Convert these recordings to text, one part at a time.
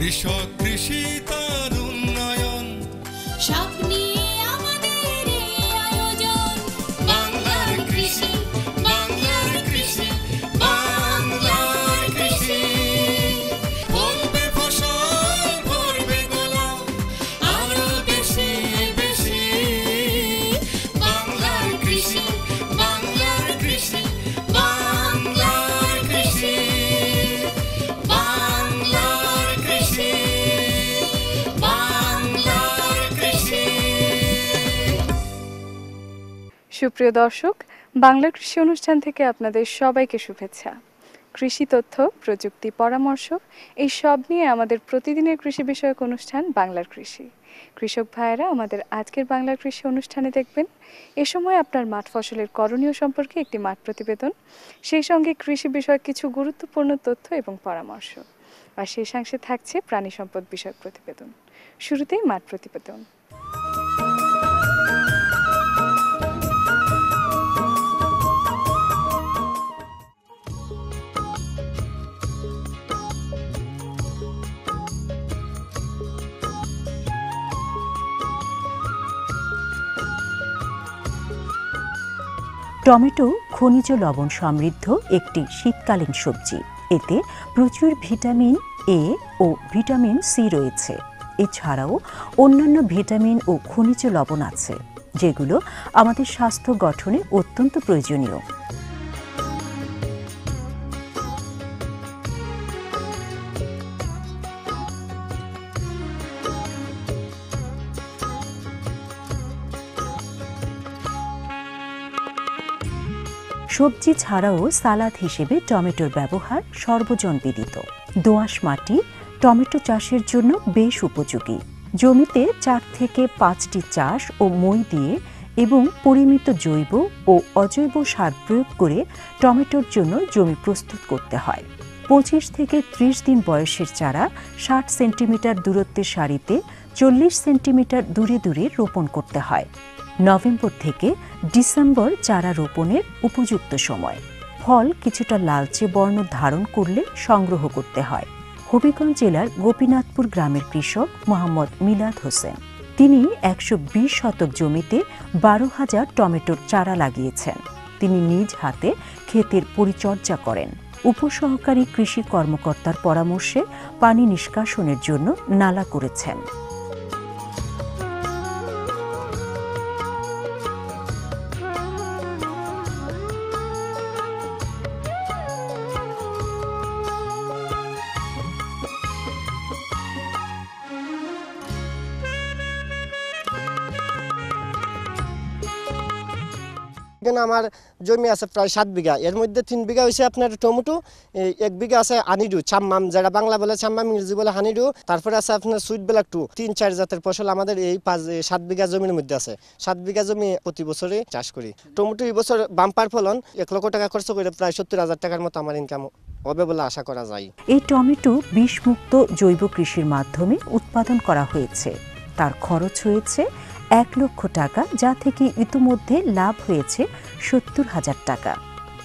কৃষক কৃষি তার উন্নয়ন সব নিয়ে আমাদের এই আয়োজন। বাংলার কৃষি, বাংলার কৃষি, বাংলার কৃষি। ফলবে ফসল ভরবে গোলা আরো বেশি বেশি। বাংলার কৃষি, বাংলার কৃষি, বাংলার কৃষি, বাংলার কৃষি, বাংলার কৃষি। সুপ্রিয় দর্শক, বাংলার কৃষি অনুষ্ঠান থেকে আপনাদের সবাইকে শুভেচ্ছা। কৃষি তথ্য, প্রযুক্তি, পরামর্শ এই সব নিয়ে আমাদের প্রতিদিনের কৃষি বিষয়ক অনুষ্ঠান বাংলার কৃষি। কৃষক ভাইয়েরা আমাদের আজকের বাংলার কৃষি অনুষ্ঠানে দেখবেন এ সময় আপনার মাঠ ফসলের করণীয় সম্পর্কে একটি মাঠ প্রতিবেদন, সেই সঙ্গে কৃষি বিষয়ক কিছু গুরুত্বপূর্ণ তথ্য এবং পরামর্শ, আর শেষাংশে থাকছে প্রাণী সম্পদ বিষয়ক প্রতিবেদন। শুরুতেই মাঠ প্রতিবেদন। টমেটো খনিজ লবণ সমৃদ্ধ একটি শীতকালীন সবজি। এতে প্রচুর ভিটামিন এ ও ভিটামিন সি রয়েছে। এছাড়াও অন্যান্য ভিটামিন ও খনিজ লবণ আছে, যেগুলো আমাদের স্বাস্থ্য গঠনে অত্যন্ত প্রয়োজনীয়। সবজি ছাড়াও সালাদ হিসেবে টমেটোর ব্যবহার সর্বজনবিদিত। দোআঁশ মাটি টমেটো চাষের জন্য বেশ উপযোগী। জমিতে 4 থেকে 5টি চাষ ও মই দিয়ে এবং পরিমিত জৈব ও অজৈব সার প্রয়োগ করে টমেটোর জন্য জমি প্রস্তুত করতে হয়। 25 থেকে 30 দিন বয়সের চারা 60 সেন্টিমিটার দূরত্বের সারিতে 40 সেন্টিমিটার দূরে দূরে রোপণ করতে হয়। নভেম্বর থেকে ডিসেম্বর চারা রোপণের উপযুক্ত সময়। ফল কিছুটা লালচে বর্ণ ধারণ করলে সংগ্রহ করতে হয়। হবিগঞ্জ জেলার গোপীনাথপুর গ্রামের কৃষক মোহাম্মদ মিলাদ হোসেন, তিনি 120 শতক জমিতে 12,000 টমেটোর চারা লাগিয়েছেন। তিনি নিজ হাতে ক্ষেতের পরিচর্যা করেন। উপসহকারী কৃষি কর্মকর্তার পরামর্শে পানি নিষ্কাশনের জন্য নালা করেছেন। এখানে আমার জমি আছে প্রায় 7 বিঘা। এর মধ্যে 3 বিঘা হয়েছে আপনার টমেটো, 1 বিঘা আছে হানিডু, ছাম্মাম, যেটা বাংলা বলে ছাম্মাম, ইংরেজি বলে হানিডু। তারপরে আছে আপনার সুইট ব্ল্যাক 2, 3-4 জাতের ফসল আমাদের এই 7 বিঘা জমির মধ্যে আছে। 7 বিঘা জমি প্রতি বছরে চাষ করি। টমেটো এই বছর বাম্পার ফলন, 1 লক্ষ টাকা খরচ করে প্রায় 70,000 টাকার মতো আমার ইনকাম হবে বলে আশা করা যায়। এই টমেটো বিষমুক্ত জৈব কৃষির মাধ্যমে উৎপাদন করা হয়েছে। তার খরচ হয়েছে 1 লক্ষ টাকা, যা থেকে ইতিমধ্যে লাভ হয়েছে 70,000 টাকা।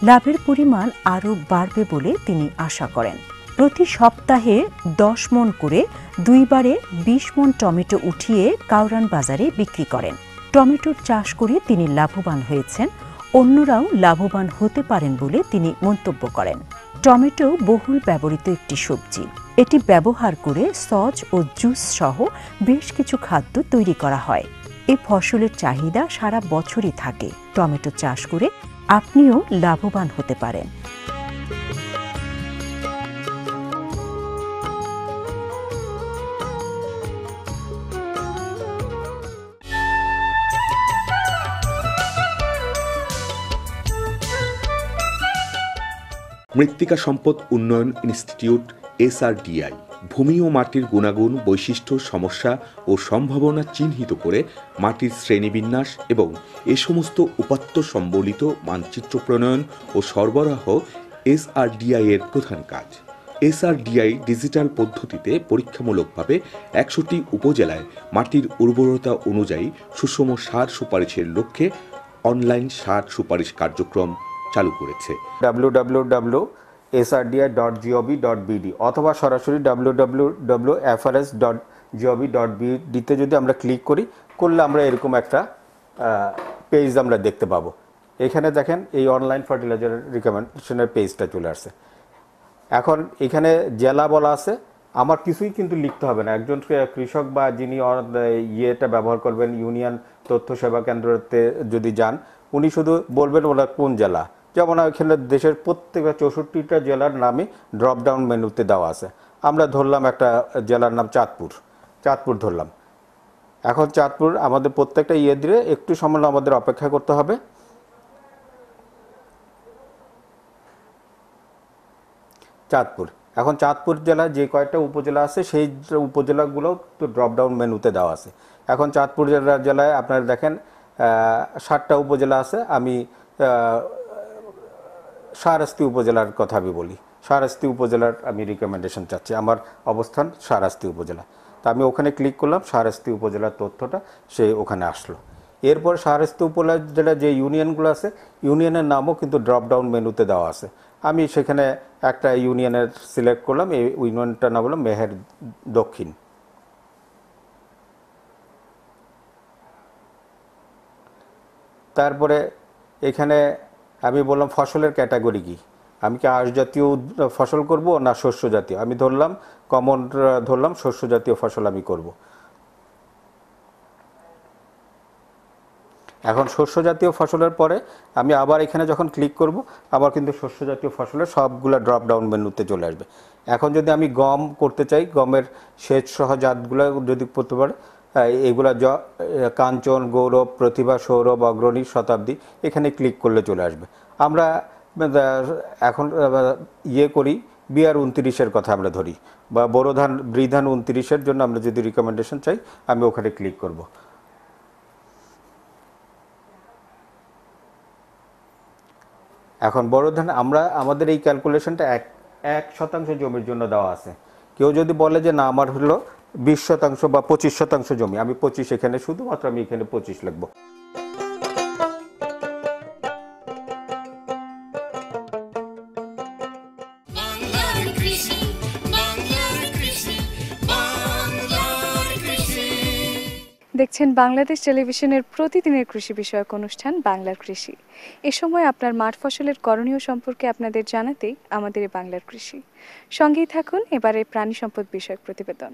লাভের পরিমাণ আরও বাড়বে বলে তিনি আশা করেন। প্রতি সপ্তাহে 10 মণ করে 2 বারে 20 মণ টমেটো উঠিয়ে কাউরান বাজারে বিক্রি করেন। টমেটোর চাষ করে তিনি লাভবান হয়েছেন, অন্যরাও লাভবান হতে পারেন বলে তিনি মন্তব্য করেন। টমেটো বহুল ব্যবহৃত একটি সবজি। এটি ব্যবহার করে সস ও জুস সহ বেশ কিছু খাদ্য তৈরি করা হয়। এই ফসলের চাহিদা সারা বছরই থাকে। টমেটো চাষ করে আপনিও লাভবান হতে পারেন। মৃত্তিকা সম্পদ উন্নয়ন ইনস্টিটিউট SRDI ভূমি ও মাটির গুণাগুণ, বৈশিষ্ট্য, সমস্যা ও সম্ভাবনা চিহ্নিত করে মাটির শ্রেণীবিন্যাস এবং এ সমস্ত উপাত্ত সম্বলিত মানচিত্র প্রণয়ন ও সরবরাহ SRDI এর প্রধান কাজ। SRDI ডিজিটাল পদ্ধতিতে পরীক্ষামূলকভাবে 100টি উপজেলায় মাটির উর্বরতা অনুযায়ী সুষম সার সুপারিশের লক্ষ্যে অনলাইন সার সুপারিশ কার্যক্রম চালু করেছে। www www.srdi.gov.bd অথবা সরাসরি www.frs.gov.bd তে যদি আমরা ক্লিক করলে আমরা এরকম একটা পেজ আমরা দেখতে পাবো। এখানে দেখেন এই অনলাইন ফার্টিলাইজার রিকমেন্ডেশনের পেজটা চলে আসছে। এখন এখানে জেলা বলা আছে, আমার কিছুই কিন্তু লিখতে হবে না। একজন কৃষক বা যিনি ইয়েটা ব্যবহার করবেন, ইউনিয়ন তথ্য সেবা কেন্দ্রতে যদি যান, উনি শুধু বলবেন ওনার কোন জেলা। যেমন এখানে দেশের প্রত্যেকটা 64টা জেলার নামে ড্রপ ডাউন মেনুতে দেওয়া আছে। আমরা ধরলাম একটা জেলার নাম চাঁদপুর ধরলাম। এখন চাঁদপুর আমাদের প্রত্যেকটা ইয়ে দিয়ে একটু সময় আমাদের অপেক্ষা করতে হবে। এখন চাঁদপুর জেলা যে কয়েকটা উপজেলা আছে সেই উপজেলাগুলো তো ড্রপডাউন মেনুতে দেওয়া আছে। এখন চাঁদপুর জেলায় আপনারা দেখেন 7টা উপজেলা আছে। আমি শাহরাস্তি উপজেলার কথা বলি। শাহরাস্তি উপজেলার আমি রিকমেন্ডেশন চাচ্ছি, আমার অবস্থান শাহরাস্তি উপজেলা। তা আমি ওখানে ক্লিক করলাম, শাহরাস্তি উপজেলার তথ্যটা সে ওখানে আসলো। এরপর শাহরাস্তি উপজেলার যে ইউনিয়নগুলো আছে, ইউনিয়নের নামও কিন্তু ড্রপডাউন মেনুতে দেওয়া আছে। আমি সেখানে একটা ইউনিয়নের সিলেক্ট করলাম, এই ইউনিয়নটার নাম হলো মেহের দক্ষিণ। তারপরে এখানে আমি বললাম ফসলের ক্যাটাগরি কি, আমি কি আঁশ জাতীয় ফসল করব না শস্য জাতীয়। আমি ধরলাম শস্য জাতীয় ফসল আমি করব। এখন শস্য জাতীয় ফসলের পরে আমি আবার এখানে যখন ক্লিক করব, আবার কিন্তু শস্য জাতীয় ফসলের সবগুলো ড্রপ ডাউন মেনুতে চলে আসবে। এখন যদি আমি গম করতে চাই, গমের সেচ সহ জাতগুলো যদি করতে পারে, এগুলা কাঞ্চন, গৌরব, প্রতিভা, সৌরভ, অগ্রণী, শতাব্দী, এখানে ক্লিক করলে চলে আসবে। আমরা এখন করি বিআর 29-এর কথা আমরা ধরি, বা বোরো ধান বৃধান 29-এর জন্য আমরা যদি রিকমেন্ডেশন চাই, আমি ওখানে ক্লিক করব। এখন বড় ধান আমাদের এই ক্যালকুলেশনটা 1% জমির জন্য দেওয়া আছে। কেউ যদি বলে যে না আমার হলো 20% বা 25% জমি, আমি 25 এখানে শুধুমাত্র আমি এখানে 25 লিখব। দেখছেন বাংলাদেশ টেলিভিশনের প্রতিদিনের কৃষি বিষয়ক অনুষ্ঠান বাংলার কৃষি। এ সময় আপনার মাঠ ফসলের করণীয় সম্পর্কে আপনাদের জানাতেই আমাদের বাংলার কৃষি। সঙ্গেই থাকুন এবারে প্রাণী সম্পদ বিষয়ক প্রতিবেদন।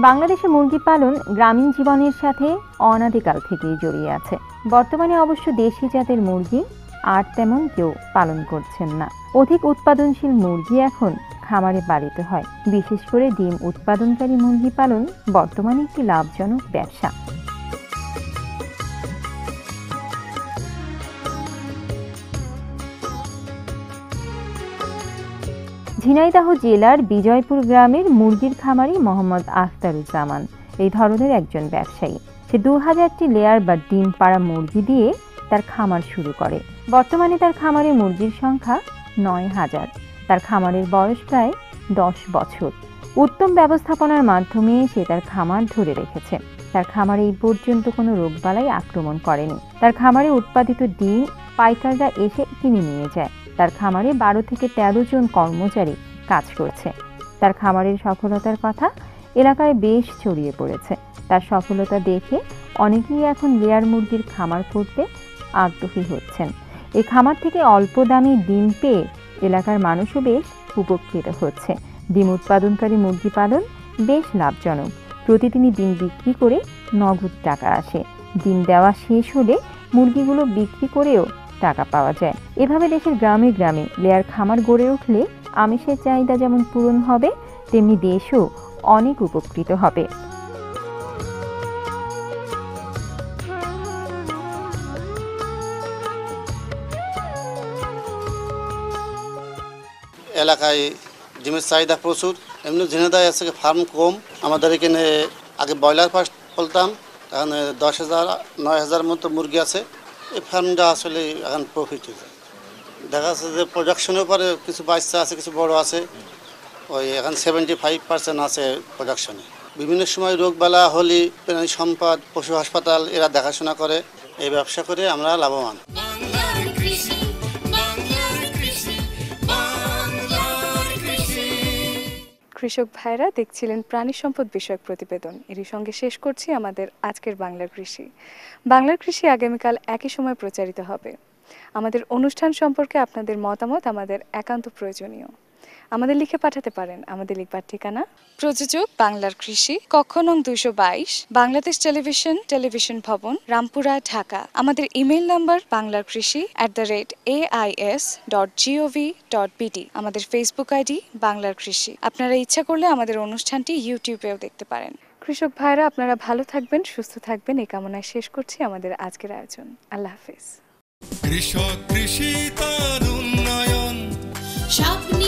বাংলাদেশে মুরগি পালন গ্রামীণ জীবনের সাথে অনাদিকাল থেকেই জড়িয়ে আছে। বর্তমানে অবশ্য দেশি জাতের মুরগি আর তেমন কেউ পালন করছেন না। অধিক উৎপাদনশীল মুরগি এখন খামারে পালিত হয়। বিশেষ করে ডিম উৎপাদনকারী মুরগি পালন বর্তমানে একটি লাভজনক ব্যবসা। ঝিনাইদহ জেলার বিজয়পুর গ্রামের মুরগির খামারি মোহাম্মদ আখতারুজ্জামান এই ধরনের একজন ব্যবসায়ী। সে 2000টি লেয়ার বা ডিম পাড়া মুরগি দিয়ে তার খামার শুরু করে। বর্তমানে তার খামারে মুরগির সংখ্যা 9000। তার খামারের বয়স প্রায় 10 বছর। উত্তম ব্যবস্থাপনার মাধ্যমে সে তার খামার ধরে রেখেছে। তার খামারে এই পর্যন্ত কোনো রোগবালাই আক্রমণ করেনি। তার খামারে উৎপাদিত ডিম পাইকাররা এসে কিনে নিয়ে যায়। তার খামারে 12 থেকে 13 জন কর্মচারী কাজ করছে। তার খামারের সফলতার কথা এলাকায় বেশ ছড়িয়ে পড়েছে। তার সফলতা দেখে অনেকেই এখন লেয়ার মুরগির খামার করতে আগ্রহী হচ্ছেন। এই খামার থেকে অল্প দামে ডিম পেয়ে এলাকার মানুষও বেশ উপকৃত হচ্ছে। ডিম উৎপাদনকারী মুরগি পালন বেশ লাভজনক। প্রতিদিনই ডিম বিক্রি করে নগদ টাকা আসে। ডিম দেওয়া শেষ হলে মুরগিগুলো বিক্রি করেও টাকা পাওয়া যায়। এভাবে দেশের গ্রামে গ্রামে লেয়ার খামার গড়ে উঠলে আমিষের চাহিদা যেমন পূরণ হবে, তেমনি দেশও অনেক উপকৃত হবে। এলাকায় ডিমের চাহিদা প্রচুর। এমনি ঝিনাইদহে আছে ফার্ম কম। আমাদের এখানে আগে ব্রয়লার ফার্স্ট বলতাম, এখন 10,000-9,000 মতো মুরগি আছে। এই ফার্মটা আসলে এখন প্রফিট হয়েছে। দেখা যাচ্ছে যে প্রোডাকশনের পরে কিছু বাচ্চা আছে, কিছু বড় আছে। ওই এখন 75% আছে প্রোডাকশনে। বিভিন্ন সময় রোগবালা হলে প্রাণী সম্পদ, পশু হাসপাতাল এরা দেখাশোনা করে। এই ব্যবসা করে আমরা লাভবান। বাংলার কৃষি, বাংলার কৃষি, বাংলার কৃষি। কৃষক ভাইরা দেখছিলেন প্রাণী সম্পদ বিষয়ক প্রতিবেদন। এরই সঙ্গে শেষ করছি আমাদের আজকের বাংলার কৃষি। বাংলার কৃষি আগামীকাল একই সময় প্রচারিত হবে। আমাদের অনুষ্ঠান সম্পর্কে আপনাদের মতামত আমাদের একান্ত প্রয়োজনীয়। আমাদের লিখে পাঠাতে পারেন। আমাদের লিখবার ঠিকানা প্রযোজক বাংলার কৃষি, কক্ষ নং 222, বাংলাদেশ টেলিভিশন, টেলিভিশন ভবন, রামপুরা, ঢাকা। আমাদের ইমেইল নাম্বার banglarkrishi@ais.gov.bt। আমাদের ফেসবুক আইডি বাংলার কৃষি। আপনারা ইচ্ছা করলে আমাদের অনুষ্ঠানটি ইউটিউবেও দেখতে পারেন। কৃষক ভাইরা আপনারা ভালো থাকবেন, সুস্থ থাকবেন এই কামনায় শেষ করছি আমাদের আজকের আয়োজন। আল্লাহ হাফেজ। কৃষক কৃষি তার উন্নয়ন, স্বপ্নে